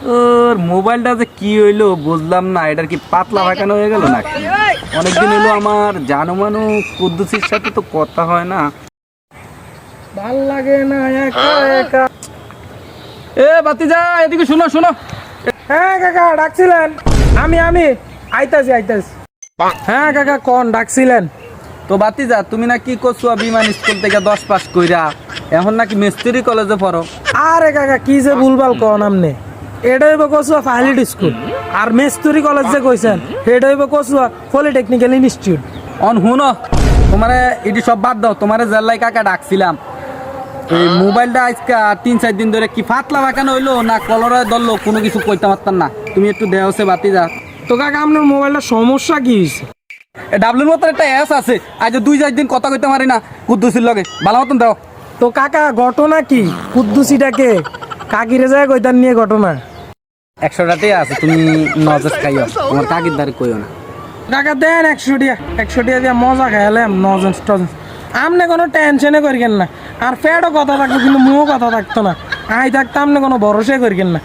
ওর মোবাইলটা যে কি হইলো বুঝলাম না, এটার কি পাতলা ভাকানো হয়ে গেল নাকি? অনেকদিন হলো আমার জানুমানু কুদ্দুসির সাথে তো কথা হয় না, ভাল লাগে না একা একা। এ বাতিজা, এদিকে শোনো শোনো। হ্যাঁ কাকা ডাকছিলেন? আমি আইতাছি। হ্যাঁ কাকা কোন ডাকছিলেন? তো বাতিজা, তুমি না কি করছো বিমান স্কুল থেকে 10 পাস কইরা এখন নাকি মিস্ত্রি কলেজে পড়ো? আরে কাকা কি যে ভুলভাল কোন আমনে। এটা হইব কচুয়া পাইলট স্কুল, আর মেস্তুরি কলেজ যে কইছেন এটা হইব কচুয়া পলিটেকনিক্যাল ইনস্টিটিউট। অন হুনো, তোমারে এটি সব বাদ দাও। তোমারে জেল্লাই কাকা ডাকছিলাম, এই মোবাইলটা আজকে 3-4 দিন ধরে কি ফাতলা বাঁকানো হইলো না কলরায় ধরলো, কোনো কিছু কইতে পারতাম না। তুমি একটু দেওছে বাতিজা। তো কাকা আপনার মোবাইলটার সমস্যা কি হয়েছে? ডাবলুর মতো একটা অ্যাস আছে, আজ 2-4 দিন কথা কইতে পারি না কুদ্দুসির লগে, ভালো মতন দাও। তো কাকা ঘটনা কি? কুদ্দুসিটাকে কাকিরে যায় কইতার নিয়ে ঘটনা? 100 টাকাই আছে, তুমি নজেস খাইও, তোমার কাকির দ্বারে কইও না। কাকা দেন 100 টাকা দিয়ে মজা খাইলাম নজেন্স টজেন্স। আপনি কোনো টেনশনে করিয়েন না, আর ফ্যাটও কথা থাকতো কিন্তু মুখও কথা থাকতো না। আই থাকতো আপনি কোনো ভরসাই করিয়েন না।